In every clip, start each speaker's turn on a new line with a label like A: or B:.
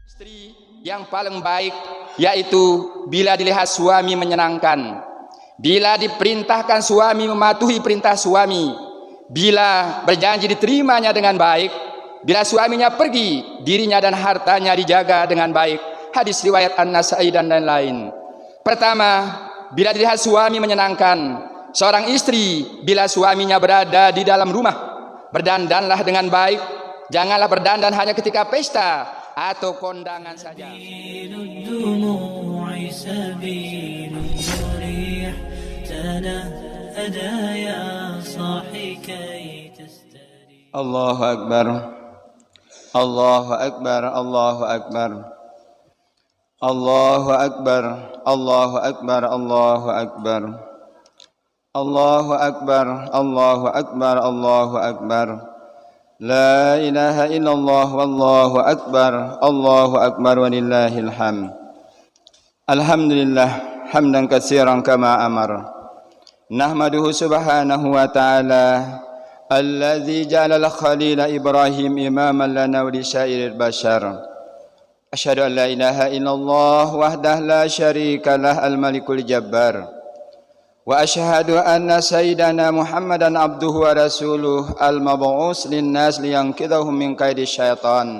A: Istri yang paling baik yaitu bila dilihat suami menyenangkan, bila diperintahkan suami mematuhi perintah suami, bila berjanji diterimanya dengan baik, bila suaminya pergi dirinya dan hartanya dijaga dengan baik. Hadis riwayat An-Nasa'i dan lain-lain. Pertama, bila dilihat suami menyenangkan. Seorang istri bila suaminya berada di dalam rumah, berdandanlah dengan baik. Janganlah berdandan hanya ketika pesta atau kondangan saja.
B: Allahu Akbar, Allahu Akbar, Allahu Akbar, Allahu Akbar, Allahu Akbar, Allahu Akbar, Allahu Akbar, Allahu Akbar, Allahu Akbar. La ilaha illallah wallahu akbar, Allahu akbar walillahil hamd. Alhamdulillah hamdan katsiran kama amar. Nahmaduhu subhanahu wa ta'ala alladzi ja'ala al-khalila Ibrahim imaman lana wa li syairil bashar. Asyhadu an la ilaha illallah wahdahu la syarika lah al-malikul jabbar. Wa asyhadu anna sayyidana Muhammadan abduhu wa rasuluh al-mab'us lin-nas liyanqidhahum min kaidi syaitan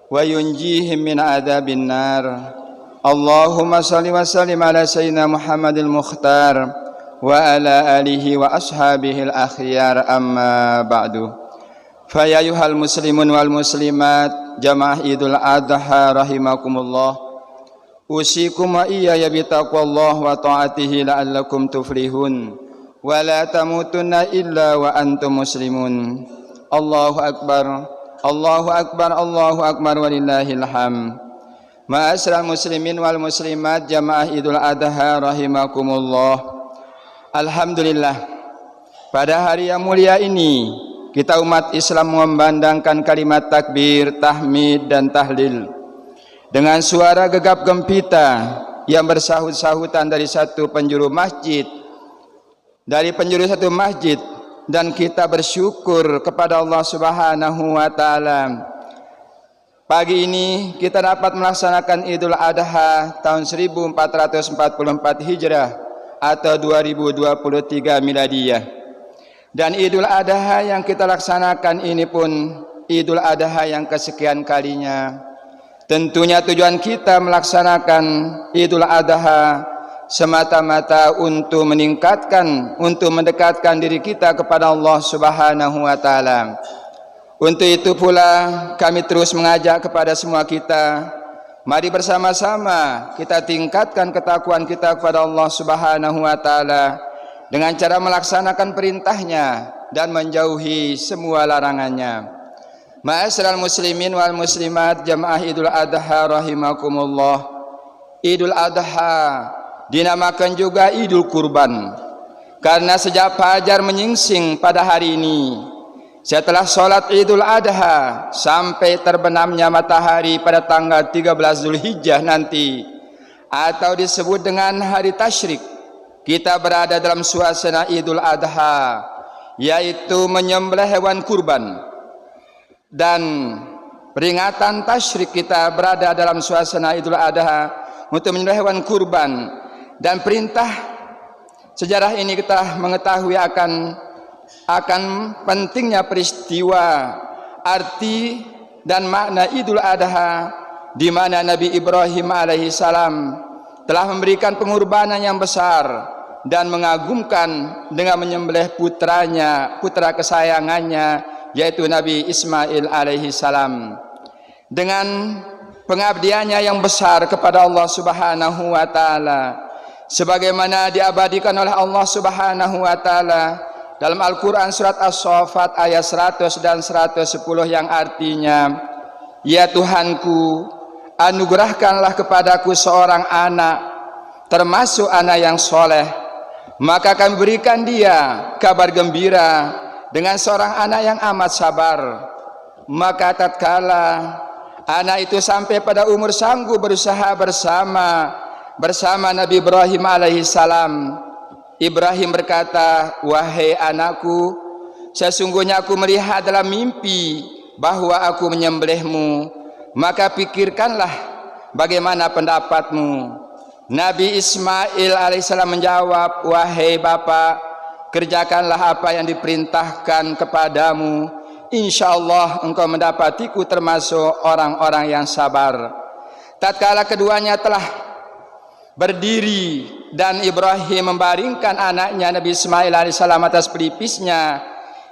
B: wa yunjihim min adzabin nar. Allahumma shalli wa sallim ala sayyidina Muhammadil mukhtar wa ala alihi wa ashabihi al-akhyar, amma ba'du. Fa ya ayyuhal muslimun wal muslimat jamaah Idul Adha rahimakumullah. Usikum wa iyaya bitaqwallah wa ta'atihi la'allakum tuflihun wa la tamutunna illa wa antum muslimun. Allahu akbar, Allahu akbar, Allahu akbar walillahil hamd. Ma'asyiral muslimin wal muslimat jamaah Idul Adha rahimakumullah. Alhamdulillah, pada hari yang mulia ini kita umat Islam memandangkan kalimat takbir, tahmid dan tahlil dengan suara gegap gempita yang bersahut-sahutan dari satu penjuru masjid, satu masjid, dan kita bersyukur kepada Allah Subhanahu wa taala. Pagi ini kita dapat melaksanakan Idul Adha tahun 1444 Hijrah atau 2023 Miladiyah. Dan Idul Adha yang kita laksanakan ini pun Idul Adha yang kesekian kalinya. Tentunya tujuan kita melaksanakan Idul Adha semata-mata untuk mendekatkan diri kita kepada Allah Subhanahu wa taala. Untuk itu pula kami terus mengajak kepada semua kita, mari bersama-sama kita tingkatkan ketakwaan kita kepada Allah Subhanahu wa taala dengan cara melaksanakan perintahnya dan menjauhi semua larangannya. Ma'asyiral muslimin wal muslimat jamaah Idul Adha rahimakumullah. Idul Adha dinamakan juga Idul Kurban karena sejak fajar menyingsing pada hari ini, setelah sholat Idul Adha sampai terbenamnya matahari pada tanggal 13 Zulhijjah nanti, atau disebut dengan hari tasyrik, kita berada dalam suasana Idul Adha, yaitu menyembelih hewan kurban. Dan peringatan tasyrik kita berada dalam suasana Idul Adha untuk menyembelih hewan kurban. Dan perintah sejarah ini kita mengetahui akan pentingnya peristiwa, arti dan makna Idul Adha, di mana Nabi Ibrahim alaihissalam telah memberikan pengorbanan yang besar dan mengagumkan dengan menyembelih putra kesayangannya, yaitu Nabi Ismail alaihissalam. Dengan pengabdiannya yang besar kepada Allah Subhanahu wa taala, sebagaimana diabadikan oleh Allah Subhanahu wa taala dalam Al-Qur'an surat As-Saffat ayat 100 dan 110 yang artinya, ya Tuhanku, anugerahkanlah kepadaku seorang anak, termasuk anak yang soleh, maka kami berikan dia kabar gembira dengan seorang anak yang amat sabar. Maka tatkala anak itu sampai pada umur sanggup berusaha bersama Nabi Ibrahim alaihissalam, Ibrahim berkata, wahai anakku, sesungguhnya aku melihat dalam mimpi bahwa aku menyembelihmu, maka pikirkanlah bagaimana pendapatmu. Nabi Ismail alaihissalam menjawab, wahai Bapak, kerjakanlah apa yang diperintahkan kepadamu, insya Allah engkau mendapatiku termasuk orang-orang yang sabar. Tatkala keduanya telah berdiri dan Ibrahim membaringkan anaknya Nabi Ismail alaihissalam atas pelipisnya,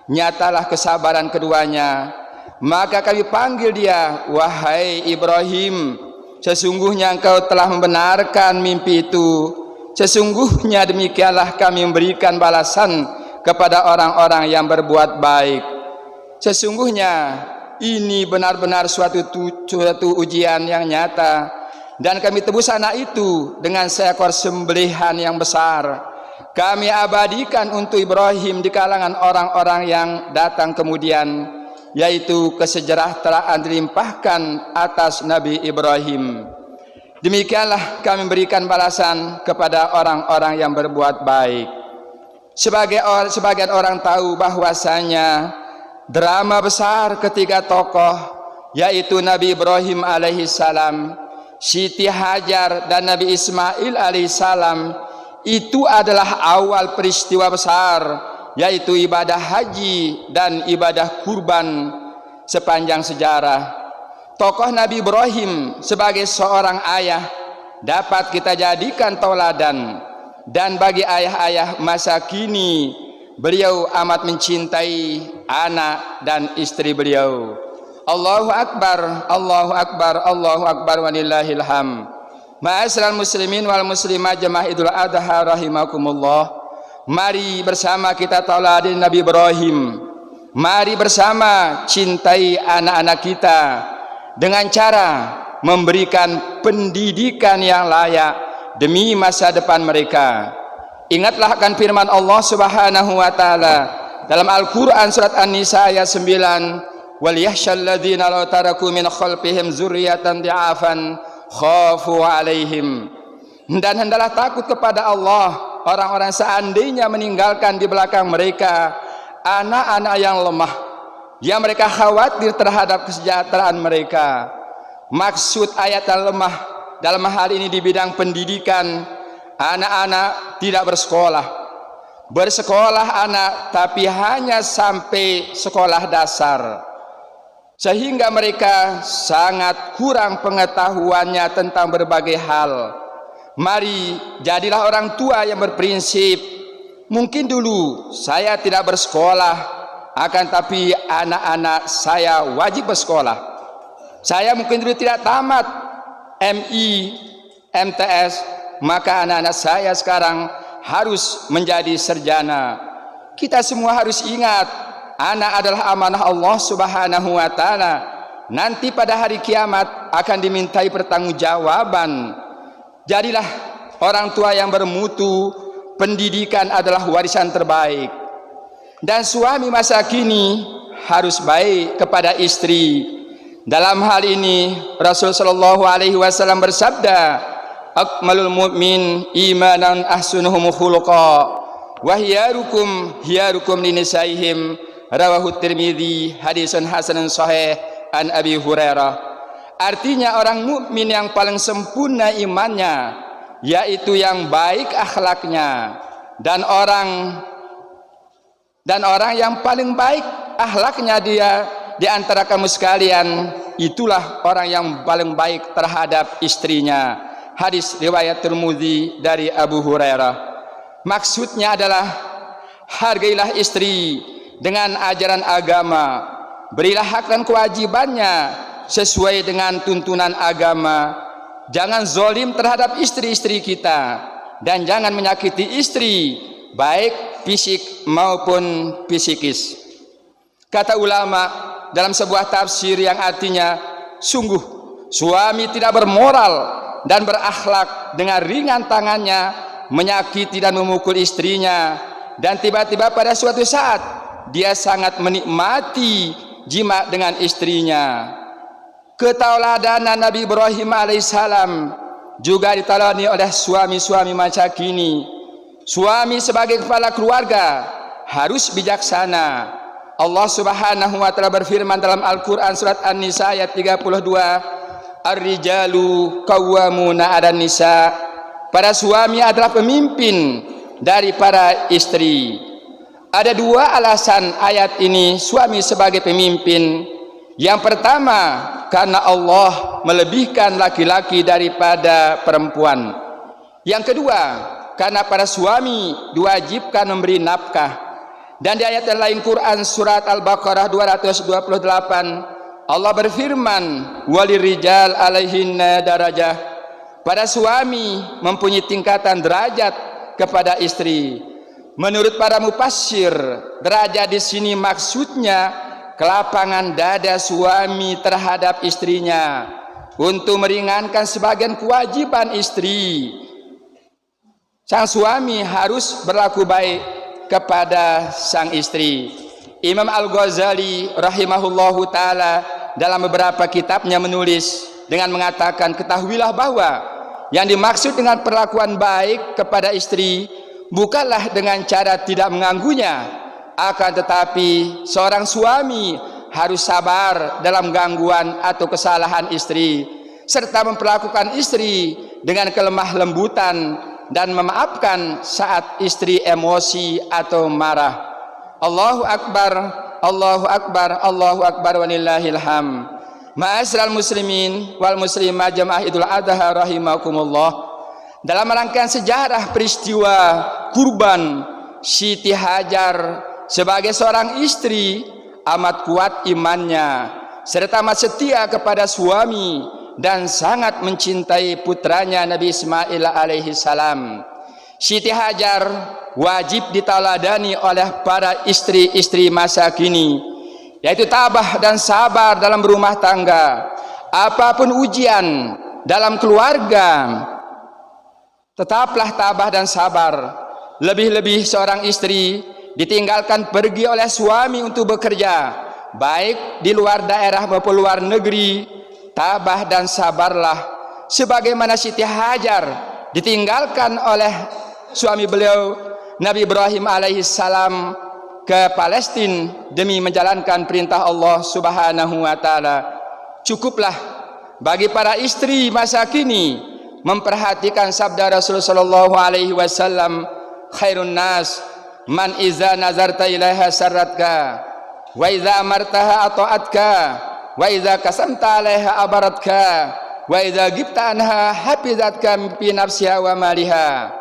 B: nyatalah kesabaran keduanya. Maka kami panggil dia, wahai Ibrahim, sesungguhnya engkau telah membenarkan mimpi itu. Sesungguhnya demikianlah kami memberikan balasan kepada orang-orang yang berbuat baik. Sesungguhnya ini benar-benar suatu ujian yang nyata, dan kami tebus anak itu dengan seekor sembelihan yang besar. Kami abadikan untuk Ibrahim di kalangan orang-orang yang datang kemudian, yaitu kesejahteraan dilimpahkan atas Nabi Ibrahim. Demikianlah kami berikan balasan kepada orang-orang yang berbuat baik. Sebagian orang tahu bahwasanya drama besar ketiga tokoh, yaitu Nabi Ibrahim alaihissalam, Siti Hajar dan Nabi Ismail alaihissalam, itu adalah awal peristiwa besar, yaitu ibadah haji dan ibadah kurban sepanjang sejarah. Tokoh Nabi Ibrahim sebagai seorang ayah dapat kita jadikan tauladan, dan bagi ayah-ayah masa kini beliau amat mencintai anak dan istri beliau. Allahu Akbar, Allahu Akbar, Allahu Akbar, walillahil hamd. Ma'asyiral muslimin wal muslimat jemaah Idul Adha rahimakumullah. Mari bersama kita tauladin Nabi Ibrahim. Mari bersama cintai anak-anak kita dengan cara memberikan pendidikan yang layak demi masa depan mereka. Ingatlah akan firman Allah Subhanahu wa taala dalam Al-Qur'an surat An-Nisa ayat 9, wal yahsyal ladzina law taraku min khalfihim dzurriyyatan dha'afan khafu 'alaihim. Dan hendaklah takut kepada Allah orang-orang seandainya meninggalkan di belakang mereka anak-anak yang lemah, yang mereka khawatir terhadap kesejahteraan mereka. Maksud ayat yang lemah dalam hal ini di bidang pendidikan, anak-anak tidak bersekolah. Bersekolah anak tapi hanya sampai sekolah dasar, sehingga mereka sangat kurang pengetahuannya tentang berbagai hal. Mari jadilah orang tua yang berprinsip, mungkin dulu saya tidak bersekolah, akan tapi anak-anak saya wajib bersekolah. Saya mungkin dulu tidak tamat MI, MTS, maka anak-anak saya sekarang harus menjadi sarjana. Kita semua harus ingat, anak adalah amanah Allah Subhanahu wa taala. Nanti pada hari kiamat akan dimintai pertanggungjawaban. Jadilah orang tua yang bermutu. Pendidikan adalah warisan terbaik. Dan suami masa kini harus baik kepada istri. Dalam hal ini Rasul sallallahu alaihi wasallam bersabda, akmalul mu'min imanan ahsunuhum khuluqa wa hiyarukum linisaihim, rawahu Tirmidzi, hadisun hasanun sahih an Abi Hurairah. Artinya orang mukmin yang paling sempurna imannya, yaitu yang baik akhlaknya, dan orang yang paling baik akhlaknya dia di antara kamu sekalian, itulah orang yang paling baik terhadap istrinya. Hadis riwayat Tirmidzi dari Abu Hurairah. Maksudnya adalah hargailah istri dengan ajaran agama, berilah hak dan kewajibannya sesuai dengan tuntunan agama. Jangan zolim terhadap istri-istri kita, dan jangan menyakiti istri baik fisik maupun psikis. Kata ulama dalam sebuah tafsir yang artinya, sungguh suami tidak bermoral dan berakhlak dengan ringan tangannya menyakiti dan memukul istrinya, dan tiba-tiba pada suatu saat dia sangat menikmati jima dengan istrinya. Ketauladanan Nabi Ibrahim alaihissalam juga ditaladani oleh suami-suami masa kini. Suami sebagai kepala keluarga harus bijaksana, Allah Subhanahu wa taala berfirman dalam Al-Qur'an surat An-Nisa ayat 32, Ar-rijalu qawwamuna 'alan nisa. Para suami adalah pemimpin dari para istri. Ada dua alasan ayat ini suami sebagai pemimpin. Yang pertama, karena Allah melebihkan laki-laki daripada perempuan. Yang kedua, karena para suami diwajibkan memberi nafkah. Dan di ayat yang lain Quran surat Al-Baqarah 228, Allah berfirman, walirijal alaihinna darajah. Para suami mempunyai tingkatan derajat kepada istri. Menurut para mufassir, derajat di sini maksudnya kelapangan dada suami terhadap istrinya untuk meringankan sebagian kewajiban istri. Sang suami harus berlaku baik kepada sang istri. Imam Al-Ghazali rahimahullahu taala dalam beberapa kitabnya menulis dengan mengatakan, ketahuilah bahwa yang dimaksud dengan perlakuan baik kepada istri bukanlah dengan cara tidak mengganggunya, akan tetapi seorang suami harus sabar dalam gangguan atau kesalahan istri, serta memperlakukan istri dengan kelemah lembutan dan memaafkan saat istri emosi atau marah. Allahu Akbar, Allahu Akbar, Allahu Akbar walillahil hamd. Ma'asyiral muslimin wal muslimat jamaah Idul Adha rahimakumullah. Dalam rangkaian sejarah peristiwa kurban Siti Hajar sebagai seorang istri amat kuat imannya serta amat setia kepada suami dan sangat mencintai putranya Nabi Ismail alaihi salam. Siti Hajar wajib ditaladani oleh para istri-istri masa kini, yaitu tabah dan sabar dalam berumah tangga. Apapun ujian dalam keluarga, tetaplah tabah dan sabar. Lebih-lebih seorang istri ditinggalkan pergi oleh suami untuk bekerja, baik di luar daerah maupun luar negeri, tabah dan sabarlah. Sebagaimana Siti Hajar ditinggalkan oleh suami beliau Nabi Ibrahim alaihi salam ke Palestina demi menjalankan perintah Allah Subhanahu wa taala. Cukuplah bagi para istri masa kini memperhatikan sabda Rasulullah sallallahu alaihi wasallam, khairun nas man iza nazarta ilaiha sarratka wa iza amartaha ata'atka wa iza kasamta alaiha abaratka wa iza gibta anha hafizatka fi nafsiha wa maliha.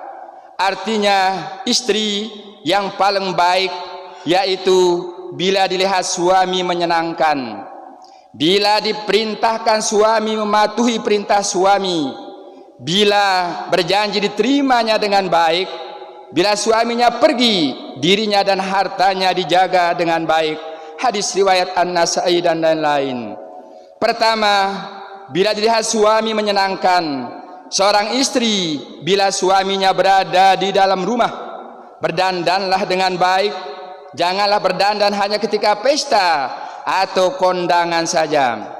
B: Artinya istri yang paling baik yaitu bila dilihat suami menyenangkan, bila diperintahkan suami mematuhi perintah suami, bila berjanji diterimanya dengan baik, bila suaminya pergi, dirinya dan hartanya dijaga dengan baik. Hadis riwayat An-Nasa'i dan lain-lain. Pertama, bila dilihat suami menyenangkan. Seorang istri bila suaminya berada di dalam rumah, berdandanlah dengan baik. Janganlah berdandan hanya ketika pesta atau kondangan saja.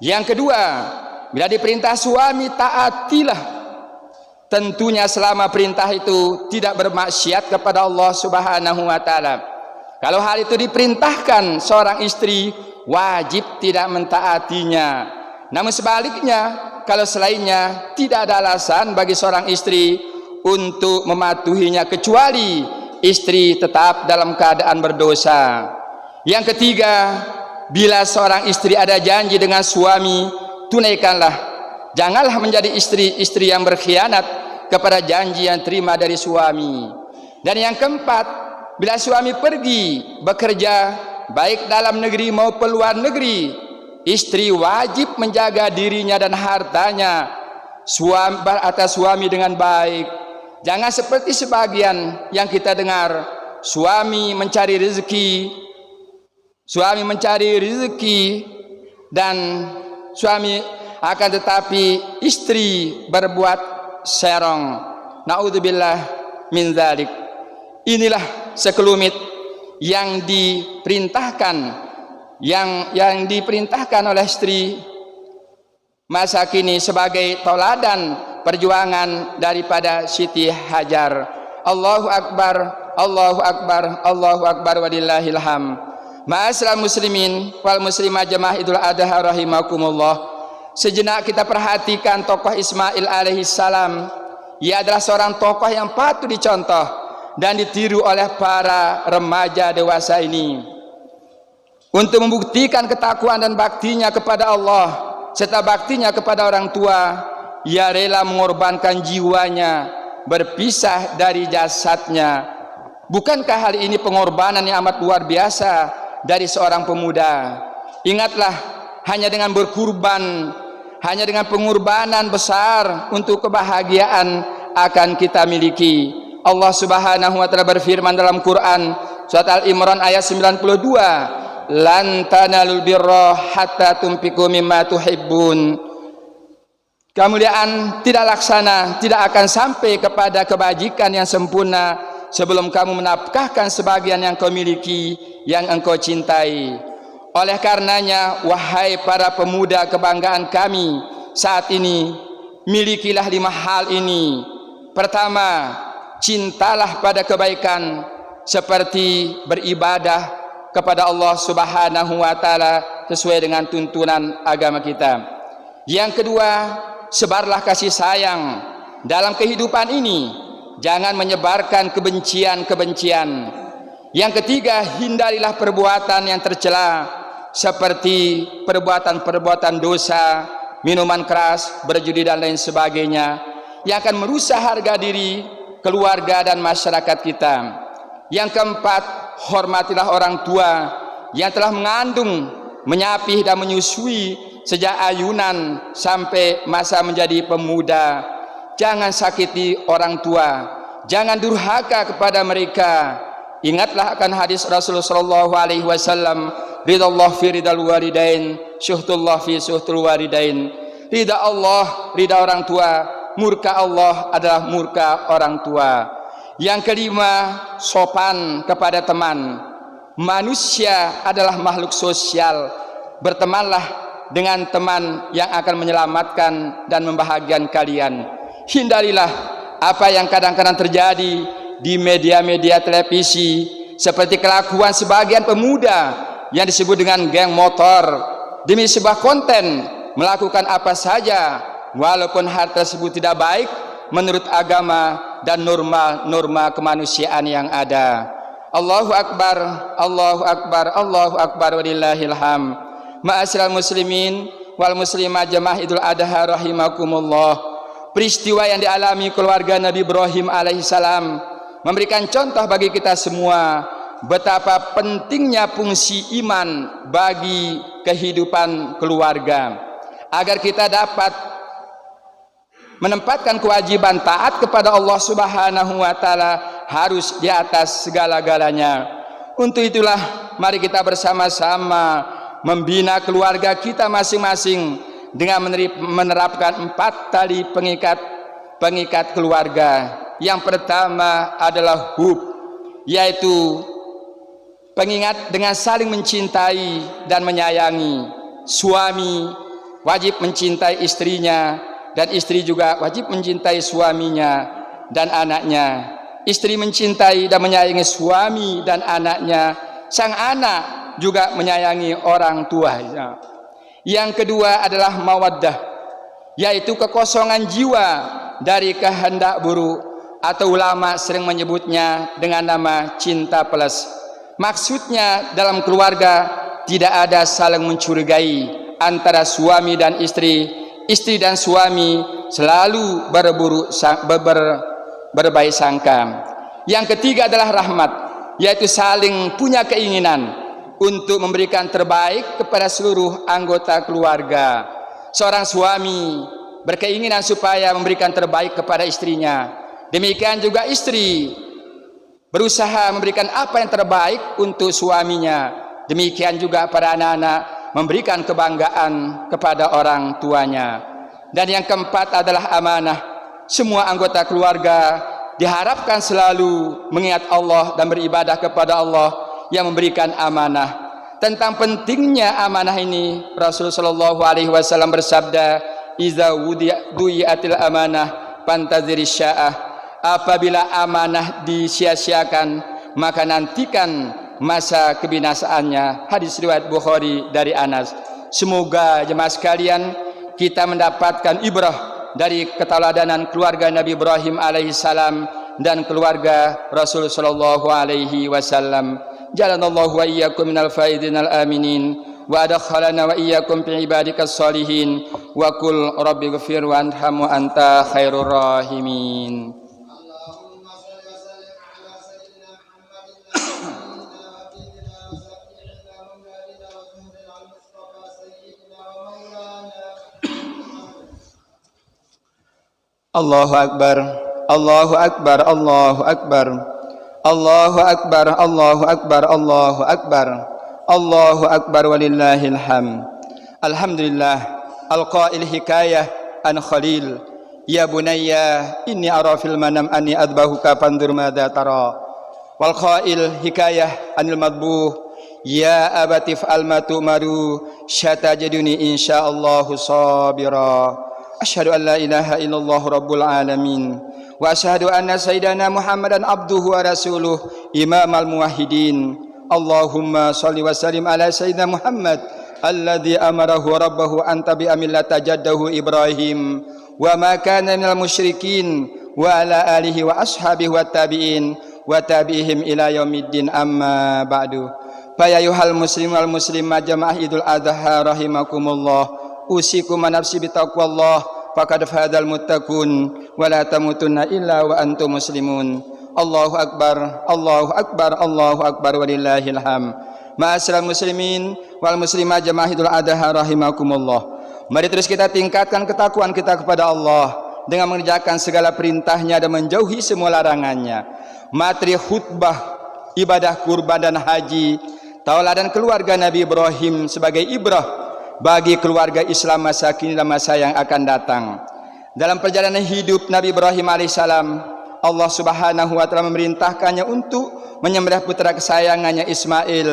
B: Yang kedua, bila diperintah suami taatilah. Tentunya selama perintah itu tidak bermaksiat kepada Allah Subhanahu wa taala. Kalau hal itu diperintahkan, seorang istri wajib tidak mentaatinya. Namun sebaliknya, kalau selainnya tidak ada alasan bagi seorang istri untuk mematuhinya kecuali istri tetap dalam keadaan berdosa. Yang ketiga, bila seorang istri ada janji dengan suami, tunaikanlah. Janganlah menjadi istri-istri yang berkhianat kepada janji yang terima dari suami. Dan yang keempat, bila suami pergi bekerja baik dalam negeri maupun luar negeri, istri wajib menjaga dirinya dan hartanya atas suami dengan baik. Jangan seperti sebagian yang kita dengar, suami mencari rezeki dan suami akan tetapi istri berbuat serong. Naudzubillah min dzalik. Inilah sekelumit yang diperintahkan oleh istri masa kini sebagai tauladan perjuangan daripada Siti Hajar. Allahu Akbar, Allahu Akbar, Allahu Akbar walillahil hamd. Ma'asyiral muslimin wal muslimah jamaah Idul Adha rahimakumullah. Sejenak kita perhatikan tokoh Ismail alaihissalam. Ia adalah seorang tokoh yang patut dicontoh dan ditiru oleh para remaja dewasa ini. Untuk membuktikan ketakwaan dan baktinya kepada Allah serta baktinya kepada orang tua, ia rela mengorbankan jiwanya, berpisah dari jasadnya. Bukankah hal ini pengorbanan yang amat luar biasa dari seorang pemuda? Ingatlah, hanya dengan berkurban, hanya dengan pengorbanan besar untuk kebahagiaan akan kita miliki. Allah Subhanahu wa taala berfirman dalam Quran surat Al-Imran ayat 92, lan tanalul birra hatta tunfiqu mimma tuhibbun. Kemuliaan tidak laksana, tidak akan sampai kepada kebajikan yang sempurna sebelum kamu menafkahkan sebagian yang kau miliki, yang engkau cintai. Oleh karenanya, wahai para pemuda kebanggaan kami saat ini, milikilah 5 hal ini. Pertama, cintalah pada kebaikan seperti beribadah kepada Allah Subhanahu wa taala sesuai dengan tuntunan agama kita. Yang kedua, sebarlah kasih sayang dalam kehidupan ini, jangan menyebarkan kebencian-kebencian. Yang ketiga, hindarilah perbuatan yang tercela seperti perbuatan-perbuatan dosa, minuman keras, berjudi dan lain sebagainya yang akan merusak harga diri keluarga dan masyarakat kita. Yang keempat, hormatilah orang tua yang telah mengandung, menyapih dan menyusui sejak ayunan sampai masa menjadi pemuda. Jangan sakiti orang tua, jangan durhaka kepada mereka. Ingatlah akan hadis Rasulullah sallallahu alaihi wasallam, ridallah fi ridal walidain, syuhtullah fi syuhtul walidain. Ridha Allah, ridha orang tua, murka Allah adalah murka orang tua. Yang kelima, sopan kepada teman. Manusia adalah makhluk sosial. Bertemanlah dengan teman yang akan menyelamatkan dan membahagiakan kalian. Hindarilah apa yang kadang-kadang terjadi di media-media televisi, seperti kelakuan sebagian pemuda yang disebut dengan geng motor, demi sebuah konten melakukan apa saja walaupun hal tersebut tidak baik menurut agama dan norma-norma kemanusiaan yang ada. Allahu Akbar, Allahu Akbar, Allahu Akbar, walillahil hamd. Ma'asyiral muslimin wal muslimah jamaah Idul Adha rahimakumullah. Peristiwa yang dialami keluarga Nabi Ibrahim alaihissalam memberikan contoh bagi kita semua betapa pentingnya fungsi iman bagi kehidupan keluarga, agar kita dapat menempatkan kewajiban taat kepada Allah Subhanahu wa taala harus di atas segala-galanya. Untuk itulah mari kita bersama-sama membina keluarga kita masing-masing dengan menerapkan 4 tali pengikat keluarga. Yang pertama adalah hub, yaitu pengingat dengan saling mencintai dan menyayangi. Suami wajib mencintai istrinya dan istri juga wajib mencintai suaminya dan anaknya. Istri mencintai dan menyayangi suami dan anaknya. Sang anak juga menyayangi orang tuanya. Yang kedua adalah mawaddah, yaitu kekosongan jiwa dari kehendak buruk, atau ulama sering menyebutnya dengan nama cinta plus. Maksudnya dalam keluarga tidak ada saling mencurigai antara suami dan istri. Istri dan suami selalu berbaik sangka. Yang ketiga adalah rahmat, yaitu saling punya keinginan untuk memberikan terbaik kepada seluruh anggota keluarga. Seorang suami berkeinginan supaya memberikan terbaik kepada istrinya. Demikian juga istri berusaha memberikan apa yang terbaik untuk suaminya. Demikian juga para anak-anak memberikan kebanggaan kepada orang tuanya. Dan yang keempat adalah amanah. Semua anggota keluarga diharapkan selalu mengingat Allah dan beribadah kepada Allah yang memberikan amanah. Tentang pentingnya amanah ini, Rasulullah sallallahu alaihi wasallam bersabda, "Iza wudi'atil amanah fantaziri sya'ah." Apabila amanah disia-siakan, maka nantikan
A: masa kebinasaannya. Hadis riwayat Bukhari dari Anas. Semoga jemaah sekalian kita mendapatkan ibrah dari keteladanan keluarga Nabi Ibrahim alaihissalam dan keluarga Rasul sallallahu alaihi wasallam. Jalanallahu wa iyyakum minal faizin al aminin wa adkhalana wa iyyakum fi ibadikas salihin wa qul rabbighfir warham wa anta khairur rahimin.
B: Allahu Akbar, Allahu Akbar, Allahu Akbar, Allahu Akbar, Allahu Akbar, Allahu Akbar, Allahu Akbar walillahil hamd. Alhamdulillah, al-qail hikayah an Khalil, ya bunayya inni ara fil manam anni adbahuka fandur madza tara. Wal qail hikayah anil madbuh, ya abati fa'al ma tu'maru satajiduni insyaallahu sabira. Asyhadu an la ilaha illallah rabbul alamin wa asyhadu anna sayyidana Muhammadan abduhu wa rasuluh imamal muwahhidin. Allahumma shalli wa sallim ala sayyidina Muhammad alladzi amarahu rabbahu an tabi'a millata jaddahu Ibrahim wa ma kana minal musyrikin wa ala alihi wa ashabihi wa tabi'in wa tabi'ihim ila yaumiddin amma ba'du. Fa ya ayyuhal muslimun wal muslimat jamaah Idul Adha rahimakumullah. Usikum nafsi bitaqwallah faqad fadal muttaqun wa la tamutunna illa wa antum muslimun. Allahu akbar, Allahu akbar, Allahu akbar walillahil hamd. Ma'asyiral muslimin wal muslimat jamaah Idul Adha rahimakumullah. Mari terus kita tingkatkan ketakwaan kita kepada Allah dengan mengerjakan segala perintahnya dan menjauhi semua larangannya. Materi khutbah ibadah kurban dan haji, tauladan keluarga Nabi Ibrahim sebagai ibrah bagi keluarga Islam masa kini dan masa yang akan datang. Dalam perjalanan hidup Nabi Ibrahim alaihissalam, Allah subhanahu wa ta'ala memerintahkannya untuk menyembelih putra kesayangannya Ismail.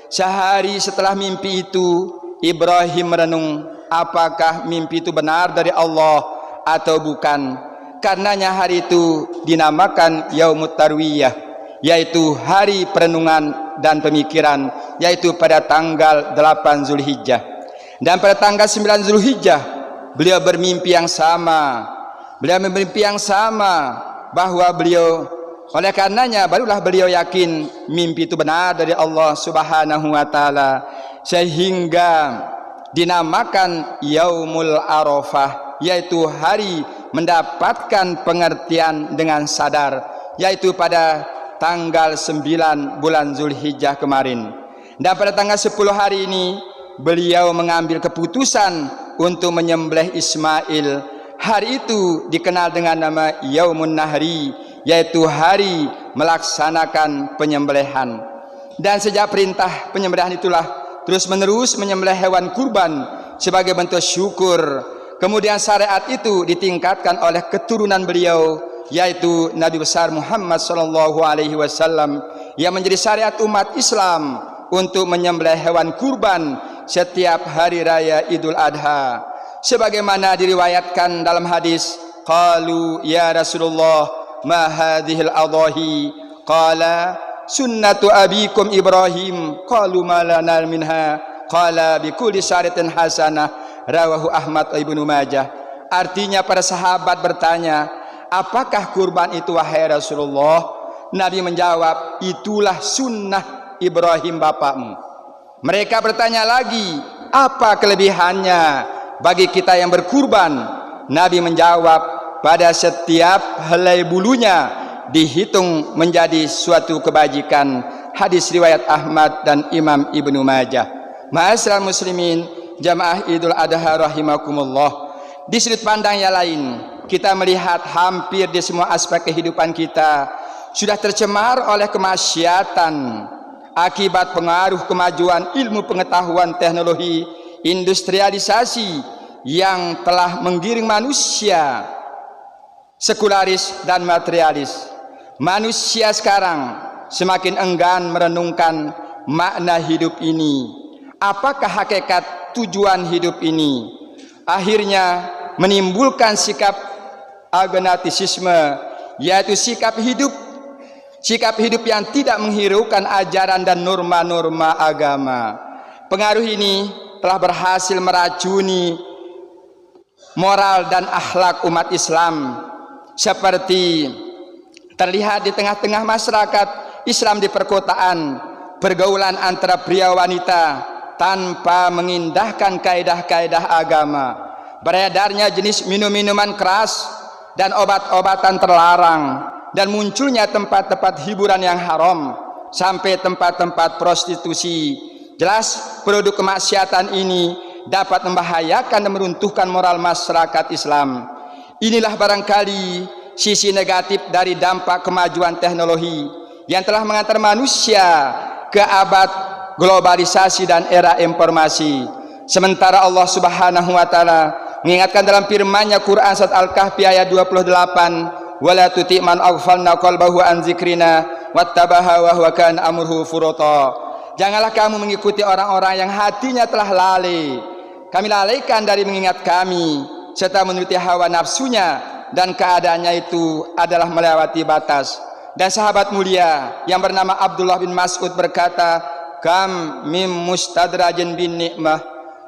B: Sehari setelah mimpi itu, Ibrahim merenung apakah mimpi itu benar dari Allah atau bukan. Karenanya hari itu dinamakan Yaumut Tarwiyah, yaitu hari perenungan dan pemikiran, yaitu pada tanggal 8 Zulhijjah. Dan pada tanggal 9 Zulhijjah beliau bermimpi yang sama. Beliau bermimpi yang sama bahwa beliau, oleh karenanya barulah beliau yakin mimpi itu benar dari Allah subhanahu wa ta'ala, sehingga dinamakan Yaumul Arafah, yaitu hari mendapatkan pengertian dengan sadar, yaitu pada tanggal 9 bulan Zulhijjah kemarin. Dan pada tanggal 10 hari ini beliau mengambil keputusan untuk menyembelih Ismail. Hari itu dikenal dengan nama Yaumun Nahri, yaitu hari melaksanakan penyembelihan. Dan sejak perintah penyembelihan itulah terus menerus menyembelih hewan kurban sebagai bentuk syukur. Kemudian syariat itu ditingkatkan oleh keturunan beliau, yaitu Nabi besar Muhammad sallallahu alaihi wasallam, yang menjadi syariat umat Islam untuk menyembelih hewan kurban setiap hari raya Idul Adha. Sebagaimana diriwayatkan dalam hadis, qalu ya Rasulullah ma hadhil adhahi, qala sunnatu abikum Ibrahim, qalu ma lana minha, qala bi kulli syariatin hasanah, rawahu Ahmad Ibnu Majah. Artinya para sahabat bertanya, apakah kurban itu wahai Rasulullah? Nabi menjawab, itulah sunnah Ibrahim bapakmu. Mereka bertanya lagi, apa kelebihannya bagi kita yang berkurban? Nabi menjawab, pada setiap helai bulunya dihitung menjadi suatu kebajikan. Hadis riwayat Ahmad dan Imam Ibnu Majah. Ma'asyiral muslimin jamaah Idul Adha rahimakumullah. Di sudut pandang yang lain, kita melihat hampir di semua aspek kehidupan kita sudah tercemar oleh kemaksiatan akibat pengaruh kemajuan ilmu pengetahuan teknologi industrialisasi yang telah menggiring manusia sekularis dan materialis. Manusia sekarang semakin enggan merenungkan makna hidup ini. Apakah hakikat tujuan hidup ini? Akhirnya menimbulkan sikap agnotisisme, yaitu sikap hidup sikap hidup yang tidak menghiraukan ajaran dan norma-norma agama. Pengaruh ini telah berhasil meracuni moral dan akhlak umat Islam, seperti terlihat di tengah-tengah masyarakat Islam di perkotaan, pergaulan antara pria wanita tanpa mengindahkan kaidah-kaidah agama, beredarnya jenis minum-minuman keras dan obat-obatan terlarang, dan munculnya tempat-tempat hiburan yang haram sampai tempat-tempat prostitusi. Jelas produk kemaksiatan ini dapat membahayakan dan meruntuhkan moral masyarakat Islam. Inilah barangkali sisi negatif dari dampak kemajuan teknologi yang telah mengantar manusia ke abad globalisasi dan era informasi. Sementara Allah Subhanahu wa taala mengingatkan dalam firman-Nya Quran surat Al-Kahfi ayat 28, wala tuti man aghfalna qalbahu an dzikrina wattabaha wa huwa kana amruhu furata. Janganlah kamu mengikuti orang-orang yang hatinya telah lalai. Kami lalaikan dari mengingat kami serta menuruti hawa nafsunya, dan keadaannya itu adalah melewati batas. Dan sahabat mulia yang bernama Abdullah bin Mas'ud berkata, kam mim mustadrajin bin ni'mah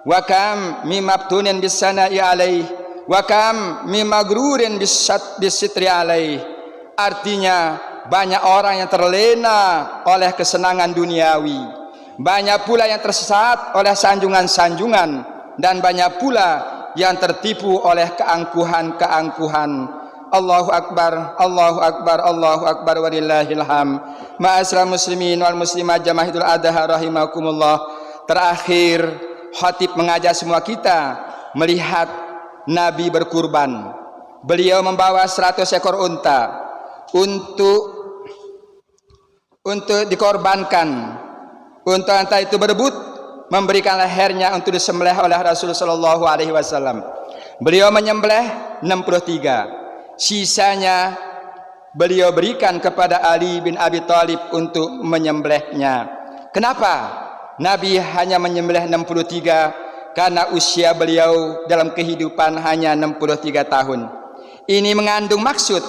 B: wa kam mim mabtunin bis sana'i alaih wa kam mim magrurin bis sitri alaih. Artinya, banyak orang yang terlena oleh kesenangan duniawi, banyak pula yang tersesat oleh sanjungan-sanjungan, dan banyak pula yang tertipu oleh keangkuhan-keangkuhan. Allahu Akbar, Allahu Akbar, Allahu Akbar, walillahil hamd. Ma'asyiral muslimin wal muslimat jamaah Idul Adha rahimakumullah. Terakhir, khatib mengajak semua kita melihat Nabi berkurban. Beliau membawa 100 ekor unta untuk dikorbankan. Unta itu berebut memberikan lehernya untuk disembelih oleh Rasulullah sallallahu alaihi wasallam. Beliau menyembelih 63. Sisanya beliau berikan kepada Ali bin Abi Thalib untuk menyembelihnya. Kenapa Nabi hanya menyembelih 63? Karena usia beliau dalam kehidupan hanya 63 tahun. Ini mengandung maksud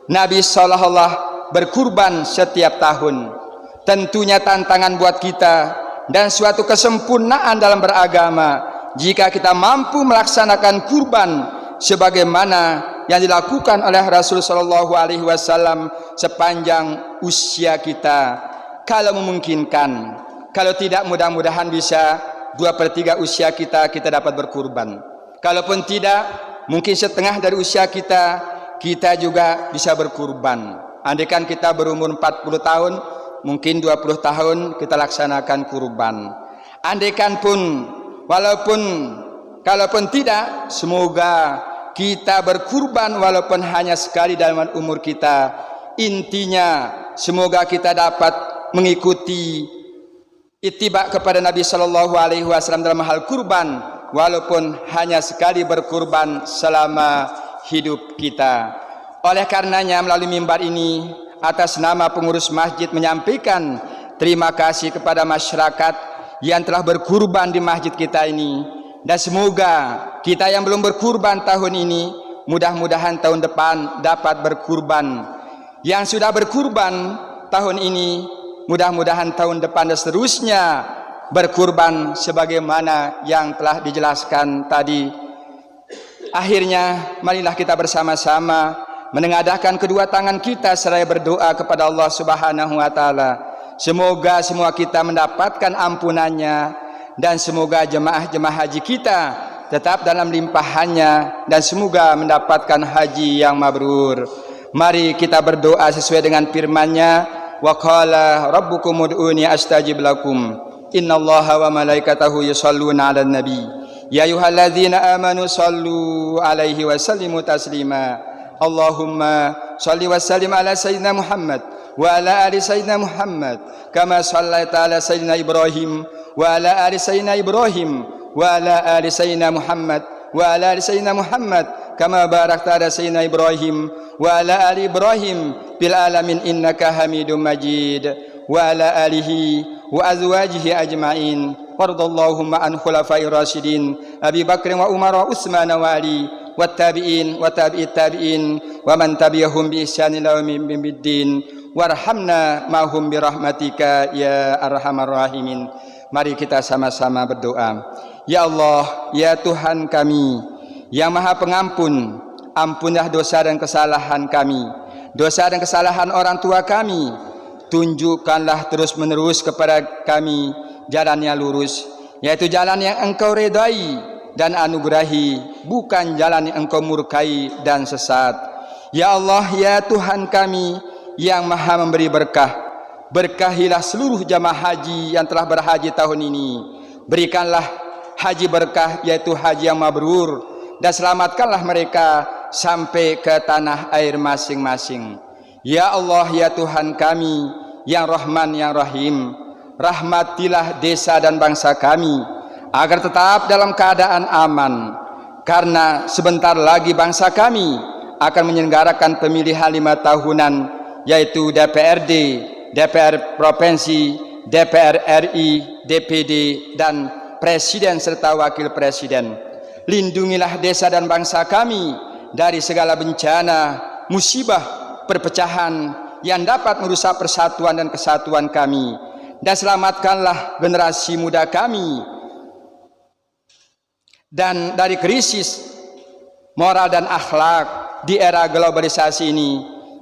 B: Nabi SAW berkurban setiap tahun. Tentunya tantangan buat kita dan suatu kesempurnaan dalam beragama jika kita mampu melaksanakan kurban sebagaimana yang dilakukan oleh Rasul sallallahu alaihi wasallam sepanjang usia kita. Kalau memungkinkan, kalau tidak mudah-mudahan bisa 2/3 usia kita dapat berkurban. Kalaupun tidak, mungkin setengah dari usia kita juga bisa berkurban. Andaikan kita berumur 40 tahun, mungkin 20 tahun kita laksanakan kurban. Andaikan pun, kalaupun tidak, semoga kita berkurban walaupun hanya sekali dalam umur kita. Intinya semoga kita dapat mengikuti ittiba kepada Nabi sallallahu alaihi wasallam dalam hal kurban walaupun hanya sekali berkurban selama hidup kita. Oleh karenanya melalui mimbar ini atas nama pengurus masjid menyampaikan terima kasih kepada masyarakat yang telah berkurban di masjid kita ini. Dan semoga kita yang belum berkurban tahun ini, mudah-mudahan tahun depan dapat berkurban. Yang sudah berkurban tahun ini, mudah-mudahan tahun depan dan seterusnya berkurban sebagaimana yang telah dijelaskan tadi. Akhirnya, marilah kita bersama-sama menengadahkan kedua tangan kita seraya berdoa kepada Allah Subhanahu wa taala. Semoga semua kita mendapatkan ampunannya, dan semoga jemaah-jemaah haji kita tetap dalam limpahannya, dan semoga mendapatkan haji yang mabrur. Mari kita berdoa sesuai dengan firman-Nya, wa qala rabbukum ud'uni astajib lakum innallaha wa malaikatahu yusholluna 'alan nabi ya ayyuhalladzina amanu shallu 'alaihi wa sallimu taslima. Allahumma shalli wa sallim ala sayyidina Muhammad wa ala ali sayyidina Muhammad kama shallaita ala sayyidina Ibrahim wa ala ali sayyidina Ibrahim wa ala ali sayyidina Muhammad wa ala ali sayyidina Muhammad kama barakta ala sayyidina Ibrahim wa ala ali Ibrahim bil alamin innaka Hamidum Majid wa ala alihi wa azwajihi ajmain. Wardallahumma an khulafa'ir rasyidin Abi Bakr wa Umar wa Utsman wa Ali wat tabi'in wa tabi'it tabi'in wa man tabi'ahum bi ihsan ila yaumiddin. warhamna mahum birahmatika ya arhamar rahimin. Mari kita sama-sama berdoa. Ya Allah, ya Tuhan kami yang Maha Pengampun, ampunilah dosa dan kesalahan kami, dosa dan kesalahan orang tua kami. Tunjukkanlah terus-menerus kepada kami jalan yang lurus, yaitu jalan yang Engkau redai dan anugerahi, bukan jalan yang Engkau murkai dan sesat. Ya Allah, ya Tuhan kami yang Maha memberi berkah, berkahilah seluruh jamaah haji yang telah berhaji tahun ini. Berikanlah haji berkah, yaitu haji yang mabrur, dan selamatkanlah mereka sampai ke tanah air masing-masing. Ya Allah, ya Tuhan kami yang Rahman yang Rahim, rahmatilah desa dan bangsa kami agar tetap dalam keadaan aman, karena sebentar lagi bangsa kami akan menyelenggarakan pemilihan 5 tahunan, yaitu DPRD, DPR Provinsi, DPR RI, DPD, dan Presiden serta Wakil Presiden. Lindungilah desa dan bangsa kami dari segala bencana, musibah, perpecahan yang dapat merusak persatuan dan kesatuan kami, dan selamatkanlah generasi muda kami dan dari krisis moral dan akhlak di era globalisasi ini.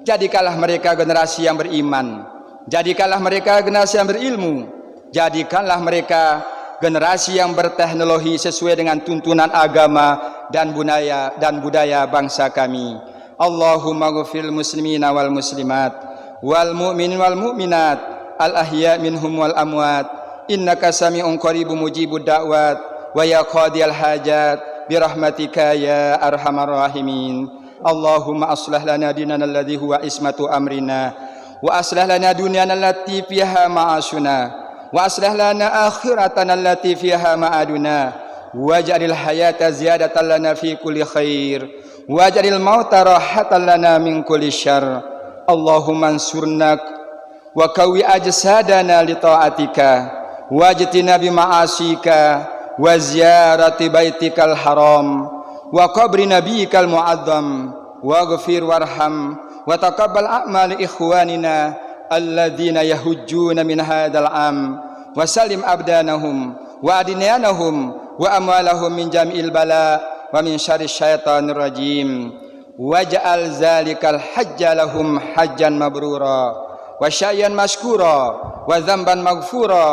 B: Jadikanlah mereka generasi yang beriman, jadikanlah mereka generasi yang berilmu, jadikanlah mereka generasi yang berteknologi sesuai dengan tuntunan agama dan budaya bangsa kami. Allahumma ghfir muslimina wal muslimat wal mu'minin wal mu'minat al ahya minhum wal amwat, innaka sami'un qaribun mujibud da'wat wa ya qadiyal hajat birahmatika ya arhamar rahimin. Allahumma aslih lana dinana alladhi huwa ismatu amrina wa aslih lana dunyana allati fiha ma'ashuna wa aslih lana akhiratana allati fiha ma'aduna waj'alil hayata ziyadatan lana fi kulli khair waj'alil mauta rahatan lana min kulli syarr. Allahumma ansurna wa qawi ajsadana li ta'atika wajtina bi ma'asika wa ziyarati baitikal haram wa qabri nabiyyikal mu'azzam waghfir warham wa taqabbal a'mal ikhwanina alladzina yahujjuna min hadzal am wa salim abdanahum wa adniyanahum wa amwalahum min jami'il bala wa min syarri syaitanir rajim waj'al zalikal hajja lahum hajjan mabrura wa syayyan mashkura wa dzamban maghfura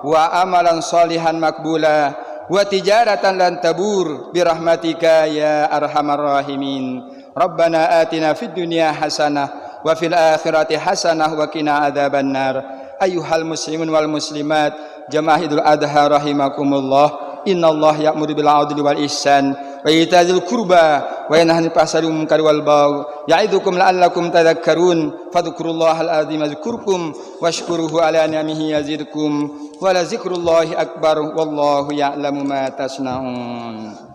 B: wa amalan salihan makbula wa tijaratan lan tabur birahmatika ya arhamar rahimin. Rabbana atina fid dunya hasanah wa fil akhirati hasanah wa qina adzabannar. Ayyuhal muslimun wal muslimat, jamaah Idul Adha rahimakumullah. Innallaha ya'muru bil 'adli wal ihsan wa ita'il qurba wa yanha 'anil fahsya'i wal munkari wal baghi ya'idukum la'allakum tadhakkarun. Fadhkurullahal azim yadhkurkum washkuruhu 'ala ni'amihi yazidkum wa la dzikrullahi akbar wallahu ya'lamu ma tasna'un.